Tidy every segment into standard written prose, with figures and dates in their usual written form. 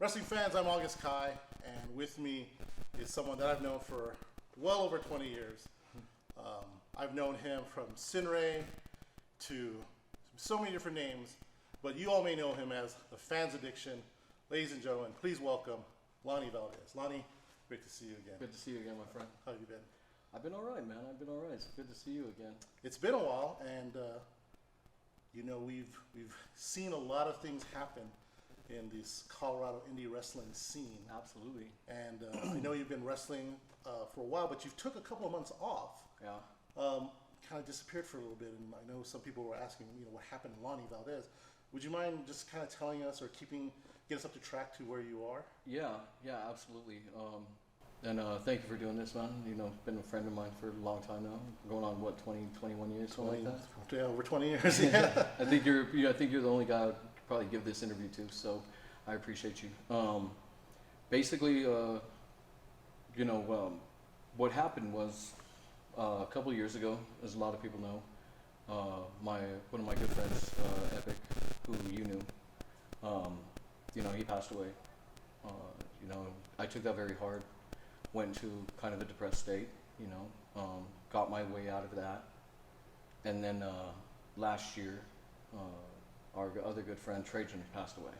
Wrestling fans, I'm August Kai, and with me is someone that I've known for well over 20 years. I've known him from Sinray to so many different names, but you all may know him as the Fans Addiction. Ladies and gentlemen, please welcome Lonnie Valdez. Lonnie, great to see you again. Good to see you again, my friend. How have you been? I've been all right, man. I've been all right. It's good to see you again. It's been a while, and you know, we've seen a lot of things happen in this Colorado indie wrestling scene. Absolutely. And I know you've been wrestling for a while, but you've took a couple of months off. Yeah. Kind of disappeared for a little bit, and I know some people were asking, you know, what happened to Lonnie Valdez. Would you mind just kind of telling us or get us up to track to where you are? Yeah, absolutely. Thank you for doing this, man. You know, been a friend of mine for a long time now. Going on what, 20, 21 years, something like that. Yeah, over 20 years. Yeah. I think you're the only guy I'd probably give this interview to, so I appreciate you. Basically, what happened was a couple of years ago, as a lot of people know, one of my good friends, Epic, who you knew, he passed away. I took that very hard. Went into kind of a depressed state, got my way out of that. And then last year, our other good friend, Trajan, passed away.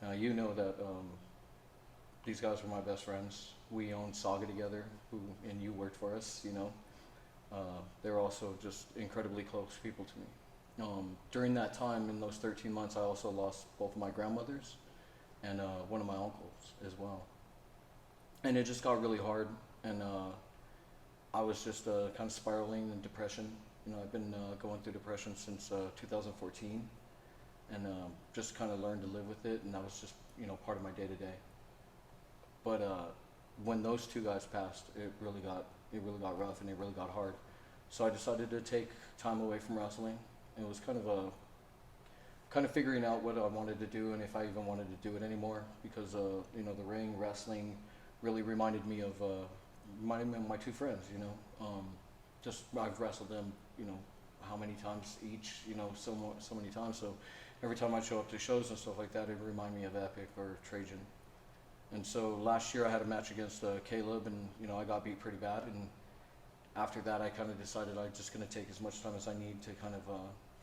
Now, you know that these guys were my best friends. We owned Saga together, and you worked for us, They're also just incredibly close people to me. During that time, in those 13 months, I also lost both of my grandmothers and one of my uncles as well. And it just got really hard, and I was just kind of spiraling in depression. I've been going through depression since 2014, and just kind of learned to live with it, and that was just part of my day-to-day. But when those two guys passed, it really got rough, and it really got hard. So I decided to take time away from wrestling. It was kind of figuring out what I wanted to do, and if I even wanted to do it anymore, because the ring, wrestling, really reminded me of my two friends. Just I've wrestled them, how many times each, so many times. So every time I show up to shows and stuff like that, it would remind me of Epic or Trajan. And so last year I had a match against Caleb, and I got beat pretty bad. And after that, I kind of decided I'm just going to take as much time as I need to kind of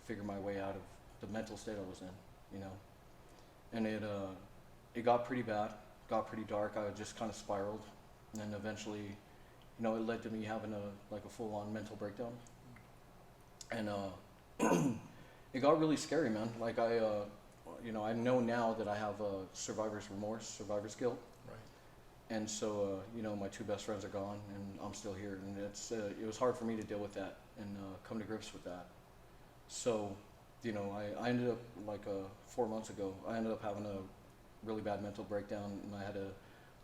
figure my way out of the mental state I was in, And it got pretty bad, got pretty dark. I just kind of spiraled, and then eventually, it led to me having a full-on mental breakdown. And it got really scary, man. Like I know now that I have survivor's remorse, survivor's guilt. Right. And so, my two best friends are gone, and I'm still here, and it was hard for me to deal with that and come to grips with that. So, I ended up 4 months ago. I ended up having a really bad mental breakdown, and I had to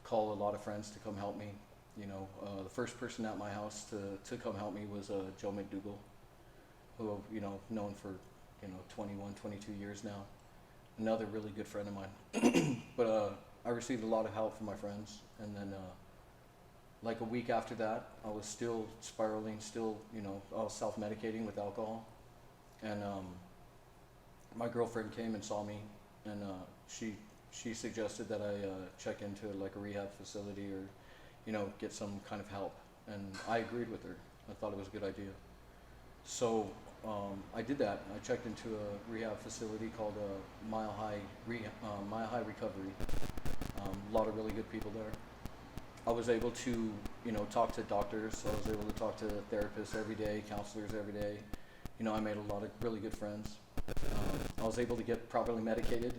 call a lot of friends to come help me. The first person at my house to come help me was Joe McDougal, who known for 21, 22 years now. Another really good friend of mine. But I received a lot of help from my friends, and then a week after that, I was still spiraling, I was self-medicating with alcohol, and my girlfriend came and saw me, and she suggested that I check into a rehab facility or get some kind of help, and I agreed with her. I thought it was a good idea. So I did that. I checked into a rehab facility called Mile High Recovery. A lot of really good people there. I was able to talk to doctors. I was able to talk to therapists every day, counselors every day. I made a lot of really good friends. I was able to get properly medicated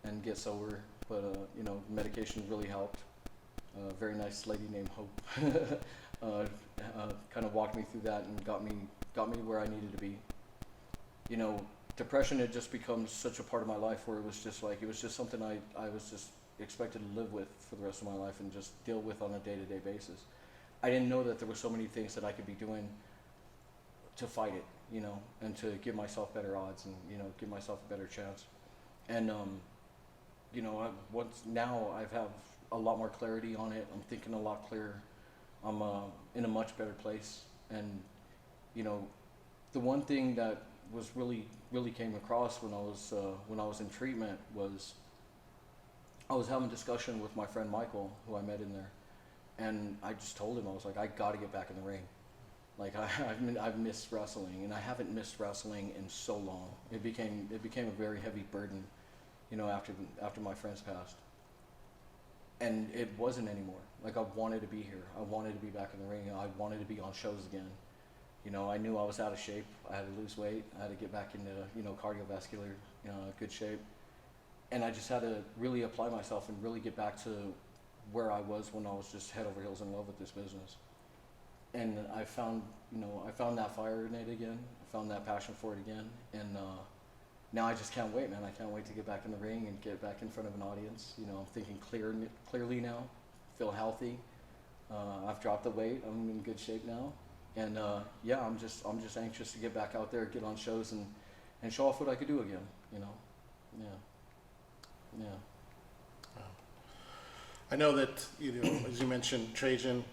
and get sober, but medication really helped. A very nice lady named Hope kind of walked me through that and got me where I needed to be. Depression had just become such a part of my life where it was just something I was just expected to live with for the rest of my life and just deal with on a day-to-day basis. I didn't know that there were so many things that I could be doing to fight it, and to give myself better odds and give myself a better chance. And now I have a lot more clarity on it. I'm thinking a lot clearer. I'm in a much better place. And the one thing that was really came across when I was in treatment was I was having a discussion with my friend Michael, who I met in there, and I just told him, I was like, I got to get back in the ring. Like I've missed wrestling, and I haven't missed wrestling in so long. It became a very heavy burden, you know, after my friends passed. And it wasn't anymore. Like I wanted to be here. I wanted to be back in the ring. I wanted to be on shows again. You know, I knew I was out of shape. I had to lose weight. I had to get back into, you know, cardiovascular, good shape. And I just had to really apply myself and really get back to where I was when I was just head over heels in love with this business. And I found that fire in it again. I found that passion for it again. And now I just can't wait, man. I can't wait to get back in the ring and get back in front of an audience. You know, I'm thinking clearly now, feel healthy. I've dropped the weight. I'm in good shape now. And yeah, I'm just anxious to get back out there, get on shows, and show off what I could do again. You know, yeah. I know that, you know, as you mentioned, Trajan,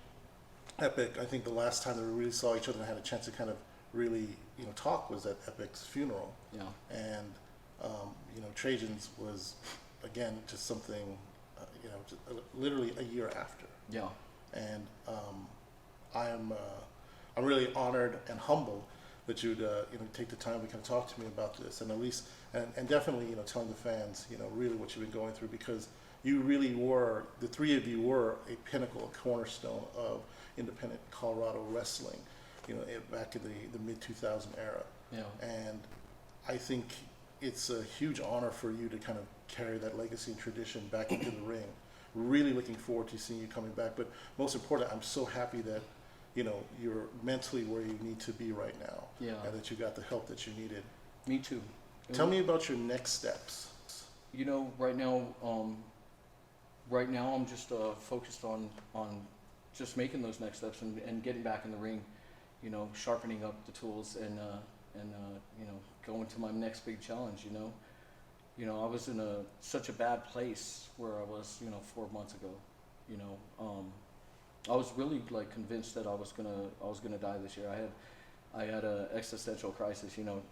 Epic, I think the last time that we really saw each other and had a chance to kind of really, you know, talk was at Epic's funeral. Yeah. And, you know, Trajan's was, again, just something, you know, just literally a year after. Yeah. And I'm really honored and humbled that you'd, you know, take the time to kind of talk to me about this, and at least, and definitely, you know, telling the fans, you know, really what you've been going through, because you really were, the three of you were a pinnacle, a cornerstone of independent Colorado wrestling, you know, back in the mid-2000 era. Yeah. And I think it's a huge honor for you to kind of carry that legacy and tradition back into the ring. Really looking forward to seeing you coming back. But most importantly, I'm so happy that, you know, you're mentally where you need to be right now. Yeah. And that you got the help that you needed. Me too. Tell me about your next steps. You know, right now I'm just focused on just making those next steps and getting back in the ring, you know, sharpening up the tools and you know, going to my next big challenge. You know, I was in such a bad place where I was, you know, 4 months ago. You know, I was really like convinced that I was gonna die this year. I had a existential crisis. You know,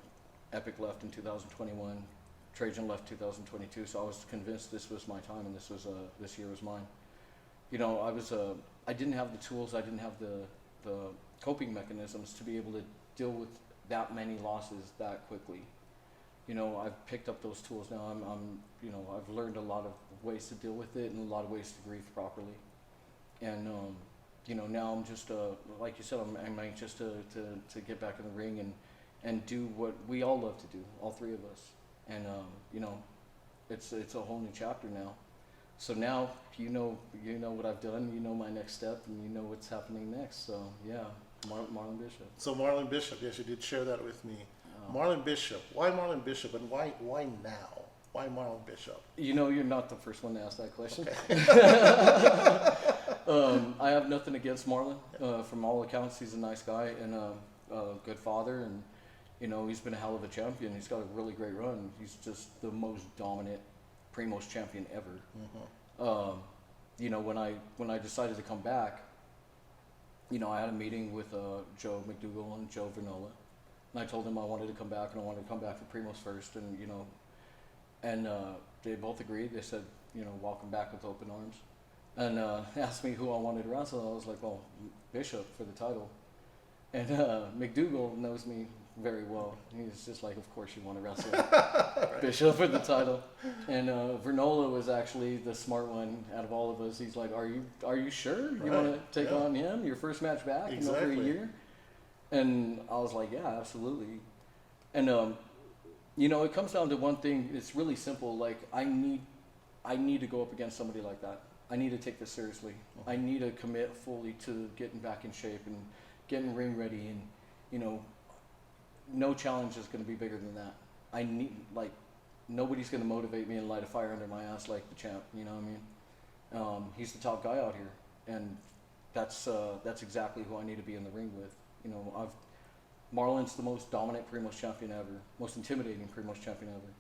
Epic left in 2021. Trajan left 2022, so I was convinced this was my time and this year was mine. You know, I didn't have the tools, I didn't have the coping mechanisms to be able to deal with that many losses that quickly. You know, I've picked up those tools now. You know, I've learned a lot of ways to deal with it and a lot of ways to grieve properly. And you know, now I'm just like you said, I'm anxious to get back in the ring and do what we all love to do, all three of us. And you know, it's a whole new chapter now. So now you know what I've done, you know my next step, and you know what's happening next. So yeah, Marlon Bishop. So Marlon Bishop, yes, you did share that with me. Marlon Bishop. Why Marlon Bishop, and why now? Why Marlon Bishop? You know, you're not the first one to ask that question. Okay. I have nothing against Marlon. From all accounts, he's a nice guy and a good father, and you know, he's been a hell of a champion. He's got a really great run. He's just the most dominant PRIMOS champion ever. Mm-hmm. You know, when I decided to come back, you know, I had a meeting with Joe McDougall and Joe Vernola, and I told them I wanted to come back and I wanted to come back for PRIMOS first, and you know, and they both agreed. They said, you know, welcome back with open arms, and asked me who I wanted to wrestle. I was like, well, Bishop for the title, and McDougall knows me very well. He's just like, of course you want to wrestle right. Bishop for the title. And Vernola was actually the smart one out of all of us. He's like, are you sure you want to take on him, your first match back, you know, for a year? And I was like, yeah, absolutely. And you know, it comes down to one thing. It's really simple. Like I need to go up against somebody like that. I need to take this seriously. Mm-hmm. I need to commit fully to getting back in shape and getting ring ready, and you know, no challenge is going to be bigger than that. I need, like, nobody's going to motivate me and light a fire under my ass like the champ. You know what I mean? He's the top guy out here, and that's exactly who I need to be in the ring with. You know, Marlon's the most dominant PRIMOS champion ever, most intimidating PRIMOS champion ever.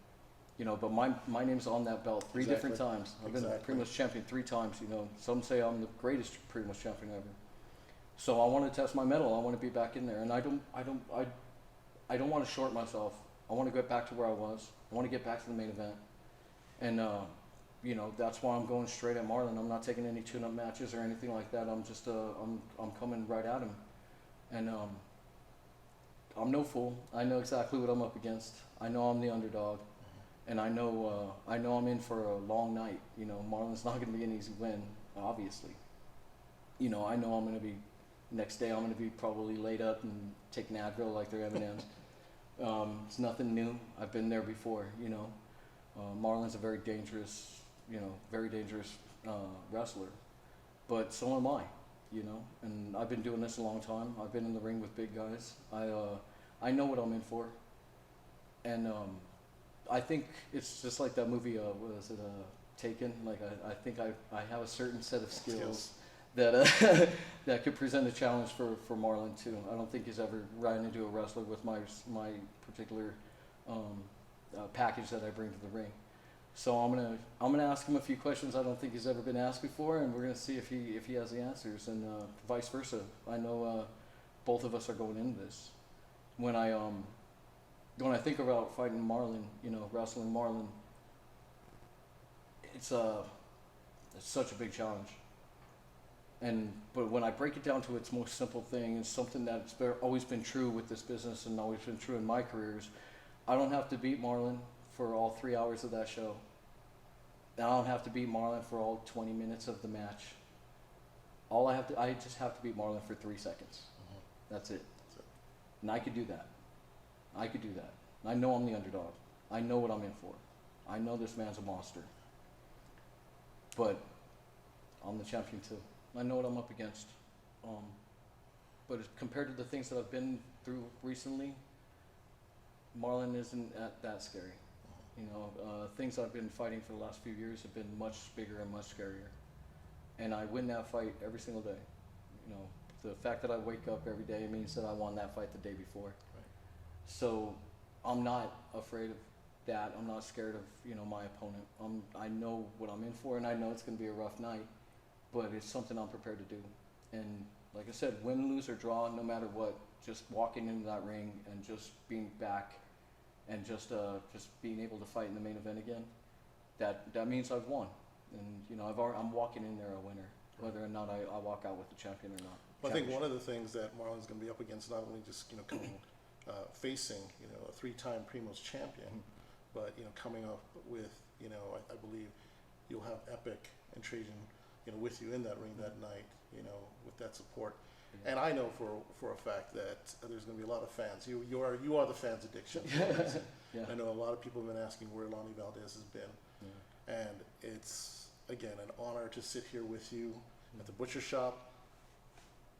You know, but my name's on that belt three different times. I've been PRIMOS champion 3 times. You know, some say I'm the greatest PRIMOS champion ever. So I want to test my mettle. I want to be back in there, and I don't want to short myself. I want to get back to where I was. I want to get back to the main event. And you know, that's why I'm going straight at Marlon. I'm not taking any tune-up matches or anything like that. I'm just I'm coming right at him, and I'm no fool. I know exactly what I'm up against. I know I'm the underdog, and I know I'm in for a long night. You know, Marlon's not going to be an easy win, obviously. You know I'm going to be. Next day I'm going to be probably laid up and take Advil like they're M&Ms. It's nothing new. I've been there before. You know, Marlon's a very dangerous wrestler, but so am I. You know, and I've been doing this a long time. I've been in the ring with big guys. I know what I'm in for, and I think it's just like that movie. What is it? Taken. Like I think I have a certain set of skills that that could present a challenge for Marlon too. I don't think he's ever ran into a wrestler with my particular package that I bring to the ring. So I'm gonna ask him a few questions I don't think he's ever been asked before, and we're gonna see if he has the answers, and vice versa. I know both of us are going into this. When I think about fighting Marlon, you know, wrestling Marlon, it's such a big challenge. But when I break it down to its most simple thing, it's something that's always been true with this business and always been true in my careers. I don't have to beat Marlon for all 3 hours of that show. And I don't have to beat Marlon for all 20 minutes of the match. I just have to beat Marlon for 3 seconds. That's it. And I could do that. I know I'm the underdog. I know what I'm in for. I know this man's a monster. But I'm the champion too. I know what I'm up against. But compared to the things that I've been through recently, Marlon isn't that scary. You know, things I've been fighting for the last few years have been much bigger and much scarier. And I win that fight every single day. You know, the fact that I wake up every day means that I won that fight the day before. Right. So I'm not afraid of that. I'm not scared of, you know, my opponent. I know what I'm in for, and I know it's going to be a rough night, but it's something I'm prepared to do. And like I said, win, lose, or draw, no matter what, just walking into that ring and just being back and just being able to fight in the main event again, that means I've won. And you know, I'm walking in there a winner, whether or not I walk out with the champion or not. Well, I think one of the things that Marlon's going to be up against, not only just, you know, coming facing, you know, a 3-time PRIMOS champion, but, you know, coming up with, you know, I believe you'll have Epic and Trajan, you know, with you in that ring that night, you know, with that support. Yeah. And I know for a fact that there's going to be a lot of fans. You are the fans' addiction. Yeah. I know a lot of people have been asking where Lonnie Valdez has been. Yeah. And it's, again, an honor to sit here with you at the butcher shop,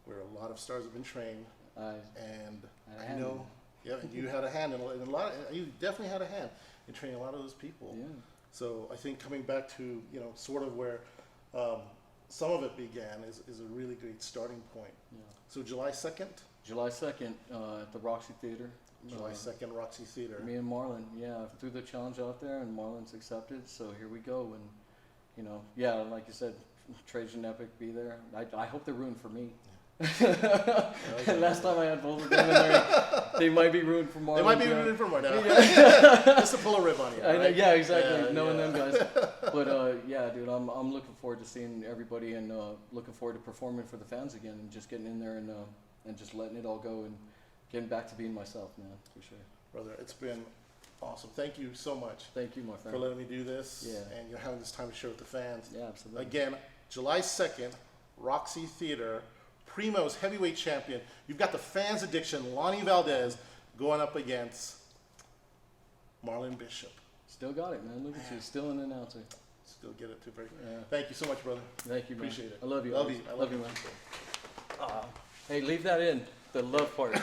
where a lot of stars have been trained. And I know, yeah, you had a hand in a lot. You definitely had a hand in training a lot of those people. Yeah. So I think coming back to, you know, sort of where some of it began is a really great starting point. Yeah. So July 2nd? July 2nd at the Roxy Theater. July 2nd, Roxy Theater. Me and Marlon, yeah, threw the challenge out there, and Marlon's accepted. So here we go, and you know, yeah, like you said, Trajan, Epic, be there. I hope they're rooting for me. Yeah. Last time I had both of them in there, they might be rooting for Marlon. They might be rooting for Marlon. Yeah. Just to pull a rib on you. Right? Yeah, exactly. Knowing them guys. But yeah, dude, I'm looking forward to seeing everybody, and looking forward to performing for the fans again, and just getting in there and just letting it all go and getting back to being myself, man, for sure. Brother, it's been awesome. Thank you so much. Thank you, my friend, for letting me do this. Yeah. And you're having this time to share with the fans. Yeah, absolutely. Again, July 2nd, Roxy Theater. PRIMOS heavyweight champion. You've got the fans' addiction, Lonnie Valdez, going up against Marlon Bishop. Still got it, man. Look at you, still an announcer. Still get it too, very. Yeah. Thank you so much, brother. Thank you, man. Appreciate it. I love you. Love you. I love you, man. Hey, leave that in, the love part.